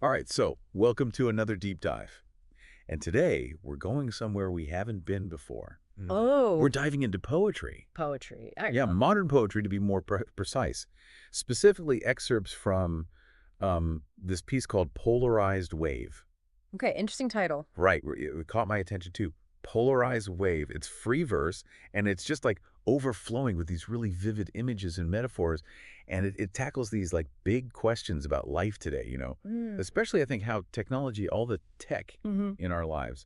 All right, so welcome to another deep dive. And today we're going somewhere we haven't been before. We're Oh, diving into poetry. poetry. I Yeah, love. modern poetry to be more precise. Specifically excerpts from this piece called Polarized Wave. Okay, interesting title. Right, it caught my attention too. Polarized Wave. It's free verse, and it's just like overflowing with these really vivid images and metaphors. And it tackles these like big questions about life today. Mm. Especially I think how technology, all the tech Hmm. in our lives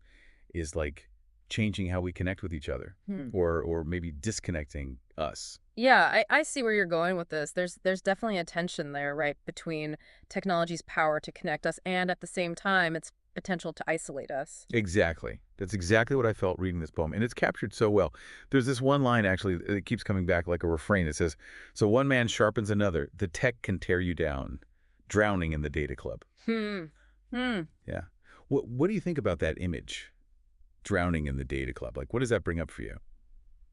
is like changing how we connect with each other Hmm. or maybe disconnecting us. Yeah, I see where you're going with this. There's definitely a tension there, right, between technology's power to connect us and at the same time its potential to isolate us. Exactly. That's exactly what I felt reading this poem. And it's captured so well. There's this one line, actually, that keeps coming back like a refrain. It says, so one man sharpens another. The tech can tear you down, drowning in the data club. Hmm. Hmm. Yeah. What do you think about that image, drowning in the data club? Like, what does that bring up for you?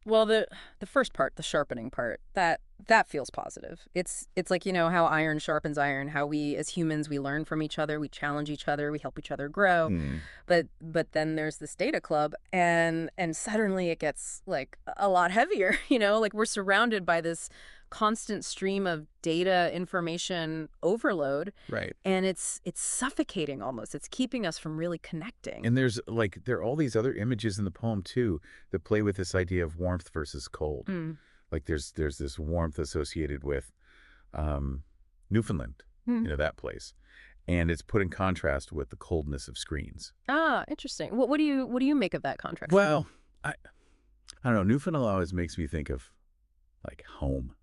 Well, the first part, the sharpening part, that feels positive. It's like, how iron sharpens iron, how we as humans we learn from each other, we challenge each other, we help each other grow. Hmm. But then there's this data club and suddenly it gets like a lot heavier, like we're surrounded by this constant stream of data information overload Right. and it's suffocating almost. It's keeping us from really connecting. And there are all these other images in the poem too that play with this idea of warmth versus cold. Mm. Like there's this warmth associated with um, Newfoundland, Hmm. that place. And it's put in contrast with the coldness of screens. Ah, interesting. What do you make of that contrast? Well, I I don't know. Newfoundland always makes me think of like home,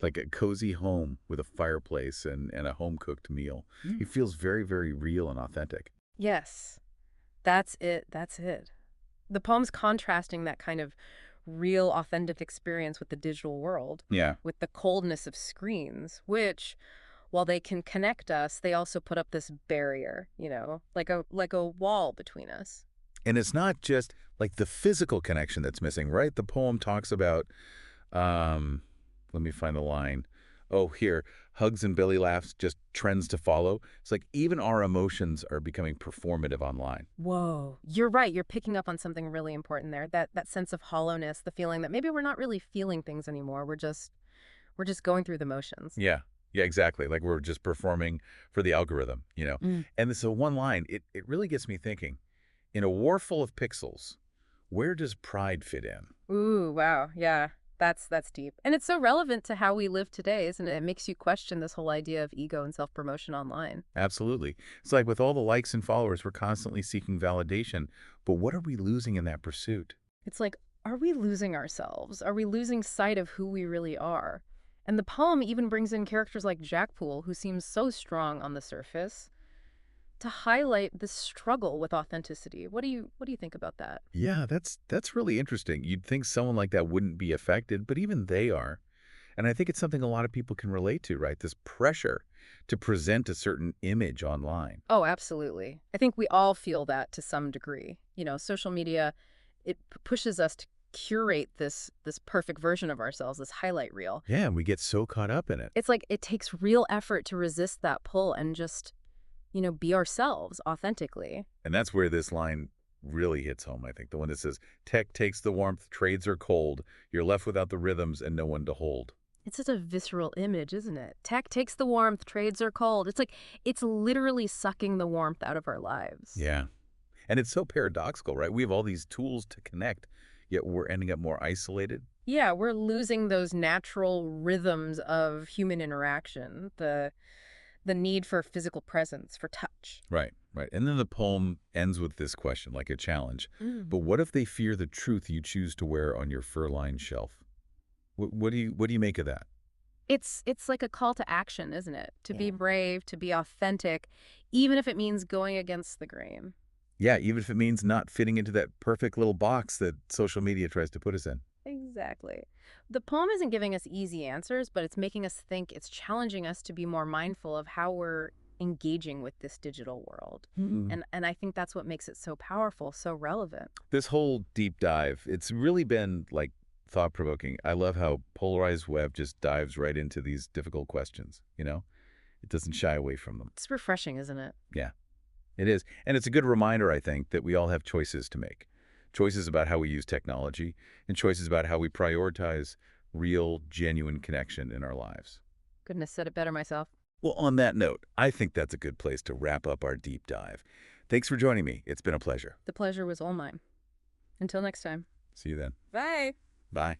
like a cozy home with a fireplace and a home cooked meal. Mm. It feels very, very real and authentic. Yes. That's it. That's it. The poem's contrasting that kind of real, authentic experience with the digital world, Yeah. with the coldness of screens, which, while they can connect us, they also put up this barrier, like a wall between us. And it's not just like the physical connection that's missing, right? The poem talks about, um, let me find the line. Oh, here, hugs and belly laughs, just trends to follow. It's like even our emotions are becoming performative online. Whoa. You're right. You're picking up on something really important there. That sense of hollowness, the feeling that maybe we're not really feeling things anymore. We're just going through the motions. Yeah. Yeah, exactly. Like we're just performing for the algorithm. Mm. And so one line, it really gets me thinking. In a war full of pixels, where does pride fit in? Ooh, wow. Yeah. That's deep. And it's so relevant to how we live today, isn't it? It makes you question this whole idea of ego and self-promotion online. Absolutely. It's like with all the likes and followers, we're constantly seeking validation. But what are we losing in that pursuit? It's like, are we losing ourselves? Are we losing sight of who we really are? And the poem even brings in characters like Jackpool, who seems so strong on the surface, to highlight this struggle with authenticity. What do you think about that? Yeah, that's really interesting. You'd think someone like that wouldn't be affected, but even they are. And I think it's something a lot of people can relate to, right? This pressure to present a certain image online. Oh, absolutely. I think we all feel that to some degree. Social media, it pushes us to curate this perfect version of ourselves, this highlight reel. Yeah, and we get so caught up in it. It's like it takes real effort to resist that pull and just, be ourselves authentically. And that's where this line really hits home, I think. The one that says, tech takes the warmth, trades are cold. You're left without the rhythms and no one to hold. It's such a visceral image, isn't it? Tech takes the warmth, trades are cold. It's like it's literally sucking the warmth out of our lives. Yeah. And it's so paradoxical, right? We have all these tools to connect, yet we're ending up more isolated. Yeah, we're losing those natural rhythms of human interaction, the need for physical presence, for touch. Right, right. And then the poem ends with this question, like a challenge. Mm. But what if they fear the truth you choose to wear on your fur-lined shelf? What do you make of that? It's like a call to action, isn't it? To be Yeah. brave, to be authentic, even if it means going against the grain. Yeah, even if it means not fitting into that perfect little box that social media tries to put us in. Exactly. The poem isn't giving us easy answers, but it's making us think, it's challenging us to be more mindful of how we're engaging with this digital world. Hmm. And I think that's what makes it so powerful, so relevant. This whole deep dive, it's really been like thought-provoking. I love how Polarized Web just dives right into these difficult questions. It doesn't shy away from them. It's refreshing, isn't it? Yeah, it is. And it's a good reminder, I think, that we all have choices to make. Choices about how we use technology and choices about how we prioritize real, genuine connection in our lives. Couldn't have said it better myself. Well, on that note, I think that's a good place to wrap up our deep dive. Thanks for joining me. It's been a pleasure. The pleasure was all mine. Until next time. See you then. Bye. Bye.